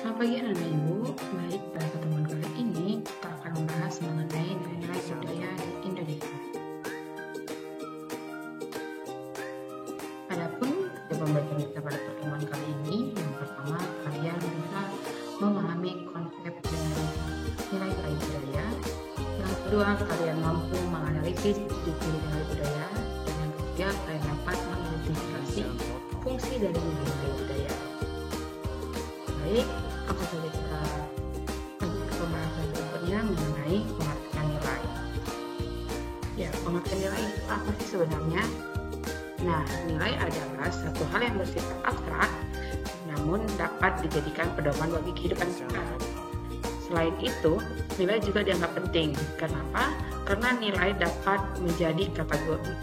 Selamat pagi anak-anak ibu. Baik, pada pertemuan kali ini kita akan membahas mengenai nilai-nilai budaya di Indonesia. Adapun tujuan pembelajaran kita pada pertemuan kali ini, yang pertama kalian bisa memahami konsep dari nilai-nilai budaya. Yang kedua, kalian mampu menganalisis ciri-ciri nilai budaya. Dan yang ketiga, kalian dapat mengidentifikasi fungsi dari nilai-nilai budaya. Baik, apa saja kita lanjut ke pembahasan berikutnya mengenai pengertian nilai. Ya, pengertian nilai itu apa sih sebenarnya? Nah, nilai adalah satu hal yang bersifat abstrak, namun dapat dijadikan pedoman bagi kehidupan kita. Selain itu, nilai juga dianggap penting. Kenapa? Karena nilai dapat menjadi kategori.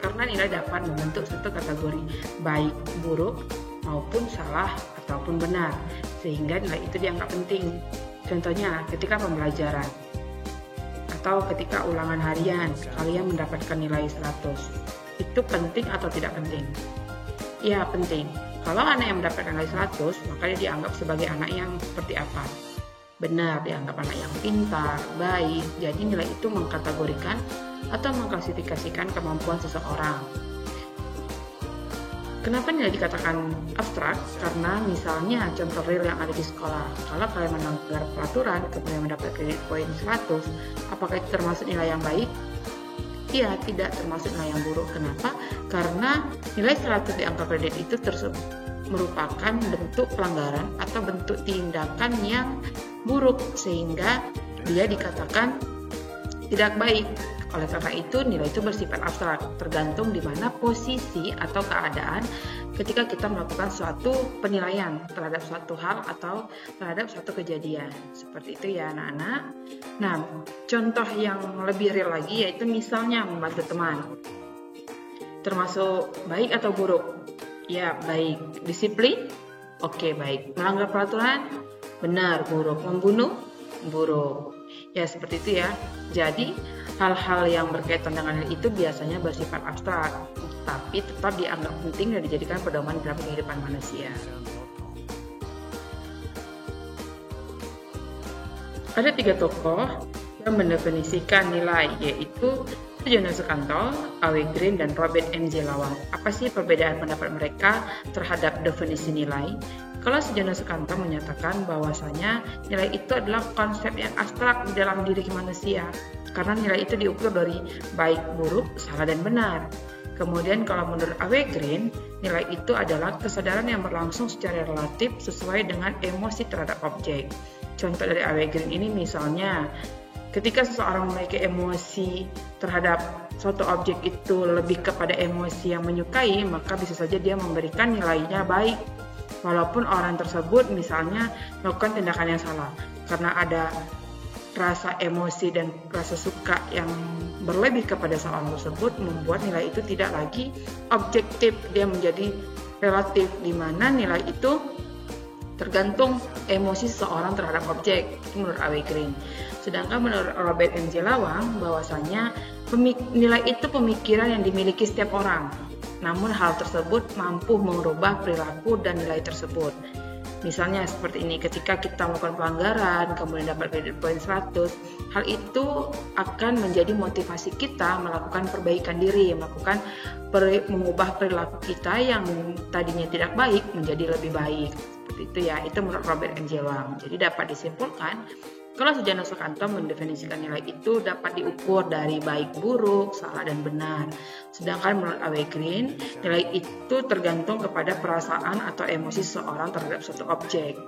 Karena nilai dapat membentuk satu kategori baik, buruk, maupun salah ataupun benar, sehingga nilai itu dianggap penting. Contohnya ketika pembelajaran atau ketika ulangan harian kalian mendapatkan nilai 100, itu penting atau tidak penting? Ya, penting. Kalau anak yang mendapatkan nilai 100, maka dia dianggap sebagai anak yang seperti apa? Benar, dianggap anak yang pintar, baik. Jadi nilai itu mengkategorikan atau mengklasifikasikan kemampuan seseorang. Kenapa nilai dikatakan abstrak? Karena misalnya contoh real yang ada di sekolah, kalau kalian melanggar peraturan kemudian mendapat kredit poin 100, apakah itu termasuk nilai yang baik? Iya, tidak termasuk nilai yang buruk. Kenapa? Karena nilai 100 di angka kredit itu merupakan bentuk pelanggaran atau bentuk tindakan yang buruk, sehingga dia dikatakan tidak baik. Oleh karena itu, nilai itu bersifat abstrak, tergantung di mana posisi atau keadaan ketika kita melakukan suatu penilaian terhadap suatu hal atau terhadap suatu kejadian. Seperti itu ya anak-anak. Nah, contoh yang lebih real lagi yaitu misalnya membantu teman. Termasuk baik atau buruk? Ya, baik. Disiplin? Oke, baik. Melanggar peraturan? Benar, buruk. Membunuh? Buruk. Ya, seperti itu ya. Jadi, hal-hal yang berkaitan dengan hal itu biasanya bersifat abstrak, tapi tetap dianggap penting dan dijadikan pedoman dalam kehidupan manusia. Ada 3 tokoh yang mendefinisikan nilai, yaitu Sujono Sukanto, A.W. Green, dan Robert M.J. Lawang. Apa sih perbedaan pendapat mereka terhadap definisi nilai? Kalau Sujono Sukanto menyatakan bahwasanya nilai itu adalah konsep yang abstrak di dalam diri manusia, karena nilai itu diukur dari baik, buruk, salah, dan benar. Kemudian kalau menurut A.W. Green, nilai itu adalah kesadaran yang berlangsung secara relatif sesuai dengan emosi terhadap objek. Contoh dari A.W. Green ini misalnya, ketika seseorang memiliki emosi terhadap suatu objek itu lebih kepada emosi yang menyukai, maka bisa saja dia memberikan nilainya baik, walaupun orang tersebut misalnya melakukan tindakan yang salah. Karena ada rasa emosi dan rasa suka yang berlebih kepada seorang tersebut membuat nilai itu tidak lagi objektif, dia menjadi relatif, di mana nilai itu tergantung emosi seseorang terhadap objek. Itu menurut A.W. Green. Sedangkan menurut Robert M.J. Lawang bahwasanya nilai itu pemikiran yang dimiliki setiap orang, namun hal tersebut mampu mengubah perilaku dan nilai tersebut. Misalnya seperti ini, ketika kita melakukan pelanggaran kemudian dapat kredit poin 100, hal itu akan menjadi motivasi kita melakukan perbaikan diri, mengubah perilaku kita yang tadinya tidak baik menjadi lebih baik. Seperti itu ya, itu menurut Robert M.J. Lawang. Jadi dapat disimpulkan kalau Sujono Sukanto mendefinisikan nilai itu dapat diukur dari baik, buruk, salah, dan benar. Sedangkan menurut A.W. Green, nilai itu tergantung kepada perasaan atau emosi seseorang terhadap suatu objek.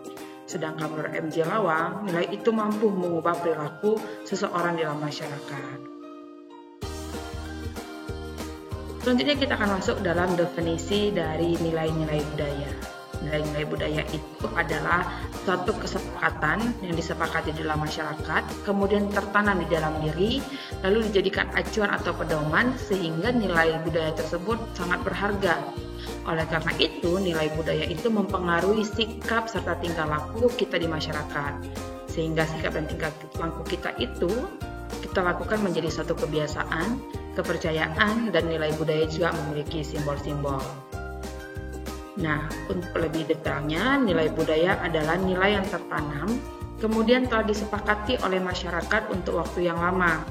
Sedangkan menurut M.J. Lawang, nilai itu mampu mengubah perilaku seseorang dalam masyarakat. Selanjutnya kita akan masuk dalam definisi dari nilai-nilai budaya. Nilai-nilai budaya itu adalah suatu kesepakatan yang disepakati di dalam masyarakat, kemudian tertanam di dalam diri, lalu dijadikan acuan atau pedoman sehingga nilai budaya tersebut sangat berharga. Oleh karena itu, nilai budaya itu mempengaruhi sikap serta tingkah laku kita di masyarakat. Sehingga sikap dan tingkah laku kita itu kita lakukan menjadi suatu kebiasaan, kepercayaan, dan nilai budaya juga memiliki simbol-simbol. Nah, untuk lebih detailnya, nilai budaya adalah nilai yang tertanam, kemudian telah disepakati oleh masyarakat untuk waktu yang lama.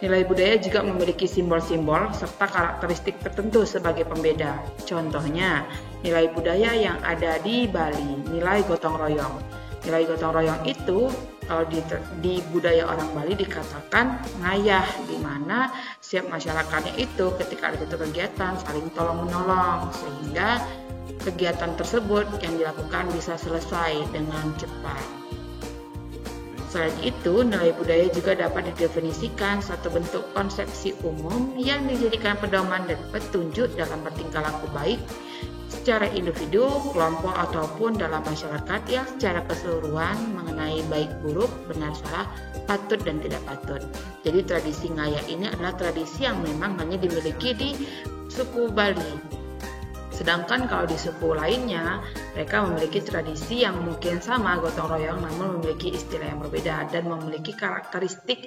Nilai budaya juga memiliki simbol-simbol serta karakteristik tertentu sebagai pembeda. Contohnya, nilai budaya yang ada di Bali, nilai gotong royong. Nilai gotong royong itu kalau di budaya orang Bali dikatakan ngayah, di mana setiap masyarakatnya itu ketika ada satu kegiatan saling tolong-menolong, sehingga kegiatan tersebut yang dilakukan bisa selesai dengan cepat. Selain itu, nilai budaya juga dapat didefinisikan suatu bentuk konsepsi umum yang dijadikan pedoman dan petunjuk dalam bertingkah laku baik secara individu, kelompok, ataupun dalam masyarakat yang secara keseluruhan mengenai baik buruk, benar salah, patut dan tidak patut. Jadi tradisi ngayah ini adalah tradisi yang memang hanya dimiliki di suku Bali. Sedangkan kalau di suku lainnya, mereka memiliki tradisi yang mungkin sama gotong royong, namun memiliki istilah yang berbeda dan memiliki karakteristik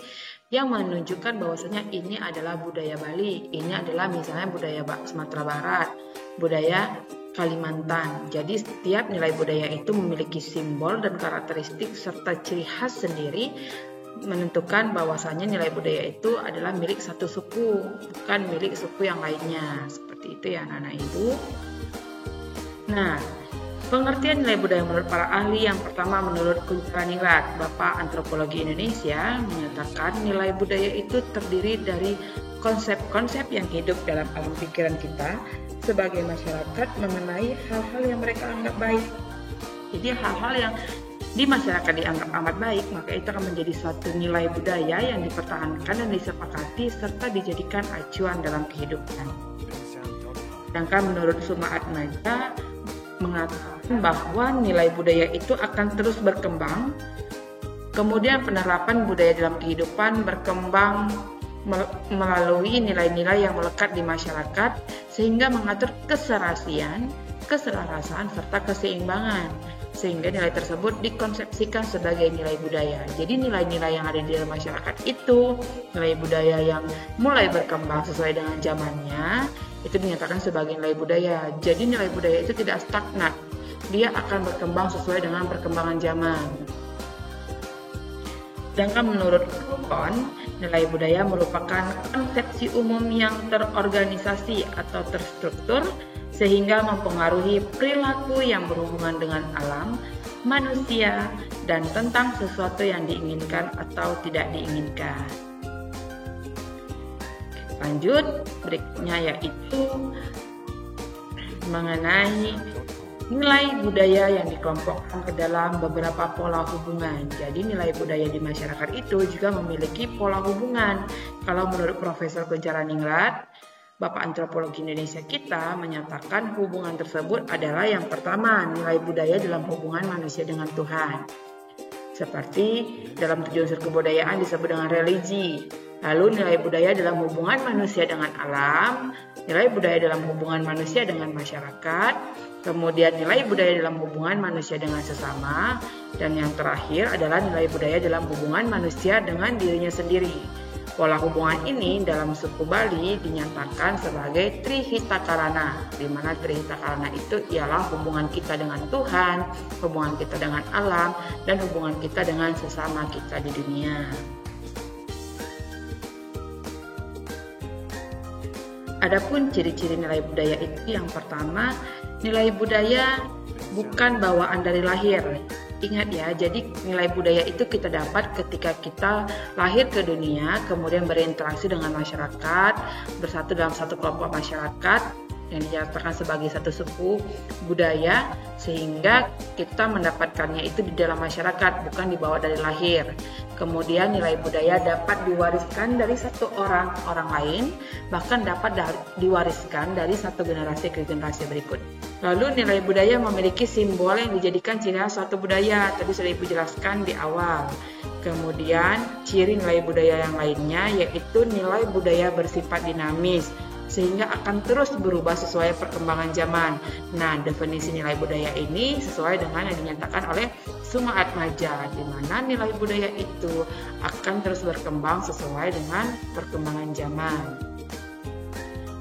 yang menunjukkan bahwasanya ini adalah budaya Bali, ini adalah misalnya budaya Sumatera Barat, budaya Kalimantan. Jadi setiap nilai budaya itu memiliki simbol dan karakteristik serta ciri khas sendiri, menentukan bahwasanya nilai budaya itu adalah milik satu suku, bukan milik suku yang lainnya. Seperti itu ya anak-anak ibu. Nah, pengertian nilai budaya menurut para ahli, yang pertama menurut Kuncaraningrat, Bapak Antropologi Indonesia, menyatakan nilai budaya itu terdiri dari konsep-konsep yang hidup dalam alam pikiran kita sebagai masyarakat mengenai hal-hal yang mereka anggap baik. Jadi hal-hal yang di masyarakat dianggap amat baik, maka itu akan menjadi suatu nilai budaya yang dipertahankan dan disepakati serta dijadikan acuan dalam kehidupan. Sedangkan menurut Suma Atmaja mengatakan bahwa nilai budaya itu akan terus berkembang, kemudian penerapan budaya dalam kehidupan berkembang melalui nilai-nilai yang melekat di masyarakat sehingga mengatur keserasian, keselarasan, serta keseimbangan, sehingga nilai tersebut dikonsepsikan sebagai nilai budaya. Jadi nilai-nilai yang ada di dalam masyarakat itu, nilai budaya yang mulai berkembang sesuai dengan zamannya, itu dinyatakan sebagai nilai budaya. Jadi nilai budaya itu tidak stagnan, dia akan berkembang sesuai dengan perkembangan zaman. Sedangkan menurut Rukon, nilai budaya merupakan konsepsi umum yang terorganisasi atau terstruktur sehingga mempengaruhi perilaku yang berhubungan dengan alam, manusia, dan tentang sesuatu yang diinginkan atau tidak diinginkan. Lanjut, berikutnya yaitu mengenai nilai budaya yang dikelompokkan ke dalam beberapa pola hubungan. Jadi nilai budaya di masyarakat itu juga memiliki pola hubungan. Kalau menurut Profesor Kuncaraningrat, Bapak Antropologi Indonesia kita menyatakan hubungan tersebut adalah yang pertama, nilai budaya dalam hubungan manusia dengan Tuhan. Seperti dalam tujuan unsur kebudayaan disebut dengan religi. Lalu nilai budaya dalam hubungan manusia dengan alam, nilai budaya dalam hubungan manusia dengan masyarakat, kemudian nilai budaya dalam hubungan manusia dengan sesama, dan yang terakhir adalah nilai budaya dalam hubungan manusia dengan dirinya sendiri. Pola hubungan ini dalam suku Bali dinyatakan sebagai Trihitakarana, di mana Trihitakarana itu ialah hubungan kita dengan Tuhan, hubungan kita dengan alam, dan hubungan kita dengan sesama kita di dunia. Adapun ciri-ciri nilai budaya itu, yang pertama, nilai budaya bukan bawaan dari lahir. Ingat ya, jadi nilai budaya itu kita dapat ketika kita lahir ke dunia, kemudian berinteraksi dengan masyarakat, bersatu dalam satu kelompok masyarakat yang dinyatakan sebagai satu suku budaya, sehingga kita mendapatkannya itu di dalam masyarakat, bukan dibawa dari lahir. Kemudian nilai budaya dapat diwariskan dari satu orang lain, bahkan dapat diwariskan dari satu generasi ke generasi berikut. Lalu nilai budaya memiliki simbol yang dijadikan ciri khas suatu budaya, tadi sudah Ibu jelaskan di awal. Kemudian ciri nilai budaya yang lainnya yaitu nilai budaya bersifat dinamis, sehingga akan terus berubah sesuai perkembangan zaman. Nah, definisi nilai budaya ini sesuai dengan yang dinyatakan oleh Suma Atmaja, di mana nilai budaya itu akan terus berkembang sesuai dengan perkembangan zaman.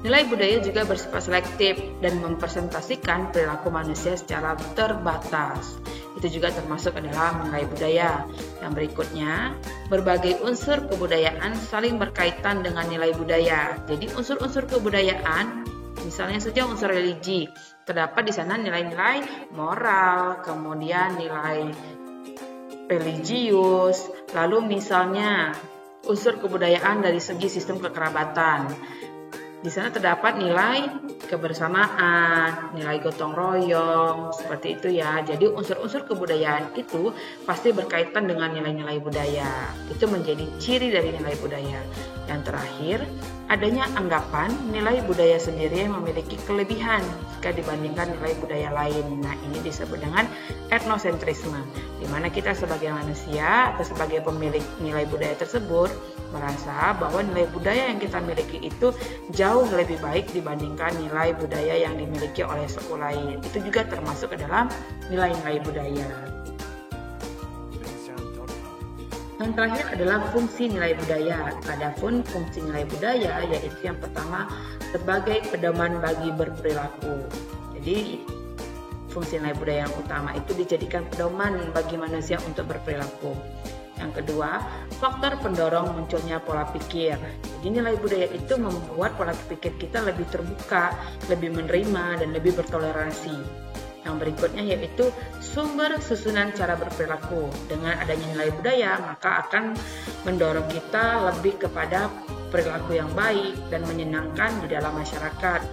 Nilai budaya juga bersifat selektif dan mempresentasikan perilaku manusia secara terbatas. Itu juga termasuk adalah nilai budaya. Yang berikutnya, berbagai unsur kebudayaan saling berkaitan dengan nilai budaya. Jadi unsur-unsur kebudayaan, misalnya saja unsur religi, terdapat di sana nilai-nilai moral, kemudian nilai religius, lalu misalnya unsur kebudayaan dari segi sistem kekerabatan. Di sana terdapat nilai kebersamaan, nilai gotong royong, seperti itu ya. Jadi unsur-unsur kebudayaan itu pasti berkaitan dengan nilai-nilai budaya. Itu menjadi ciri dari nilai budaya. Yang terakhir, adanya anggapan nilai budaya sendiri yang memiliki kelebihan jika dibandingkan nilai budaya lain. Nah, ini disebut dengan etnosentrisme, di mana kita sebagai manusia atau sebagai pemilik nilai budaya tersebut merasa bahwa nilai budaya yang kita miliki itu jauh lebih baik dibandingkan nilai budaya yang dimiliki oleh suku lain. Itu juga termasuk ke dalam nilai-nilai budaya. Yang terakhir adalah fungsi nilai budaya. Adapun fungsi nilai budaya yaitu yang pertama sebagai pedoman bagi berperilaku. Jadi fungsi nilai budaya yang utama itu dijadikan pedoman bagi manusia untuk berperilaku. Yang kedua, faktor pendorong munculnya pola pikir. Jadi nilai budaya itu membuat pola pikir kita lebih terbuka, lebih menerima, dan lebih bertoleransi. Yang berikutnya yaitu sumber susunan cara berperilaku. Dengan adanya nilai budaya, maka akan mendorong kita lebih kepada perilaku yang baik dan menyenangkan di dalam masyarakat.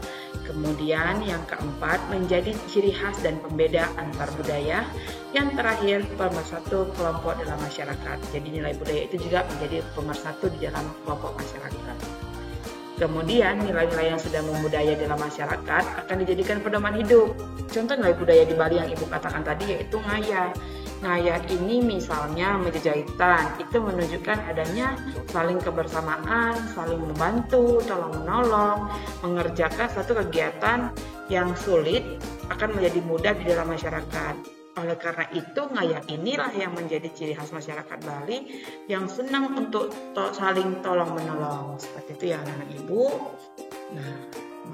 Kemudian yang keempat, menjadi ciri khas dan pembeda antar budaya. Yang terakhir, pemersatu kelompok dalam masyarakat. Jadi nilai budaya itu juga menjadi pemersatu di dalam kelompok masyarakat. Kemudian nilai-nilai yang sudah membudaya dalam masyarakat akan dijadikan pedoman hidup. Contoh nilai budaya di Bali yang Ibu katakan tadi yaitu ngayah. Ngayah ini misalnya meja jahitan, itu menunjukkan adanya saling kebersamaan, saling membantu, tolong-menolong, mengerjakan satu kegiatan yang sulit akan menjadi mudah di dalam masyarakat. Oleh karena itu, ngayah inilah yang menjadi ciri khas masyarakat Bali yang senang untuk saling tolong-menolong. Seperti itu ya anak-anak Ibu. Nah,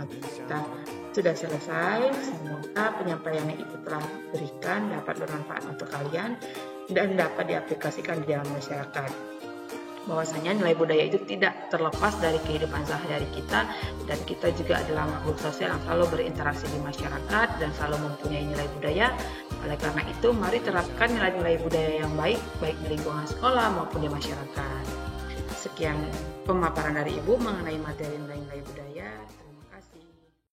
kita sudah selesai. Semoga penyampaian yang Ibu telah berikan dapat bermanfaat untuk kalian dan dapat diaplikasikan di dalam masyarakat. Bahwasanya nilai budaya itu tidak terlepas dari kehidupan sehari-hari kita, dan kita juga adalah makhluk sosial yang selalu berinteraksi di masyarakat dan selalu mempunyai nilai budaya. Oleh karena itu, mari terapkan nilai-nilai budaya yang baik di lingkungan sekolah maupun di masyarakat. Sekian pemaparan dari Ibu mengenai materi nilai-nilai budaya.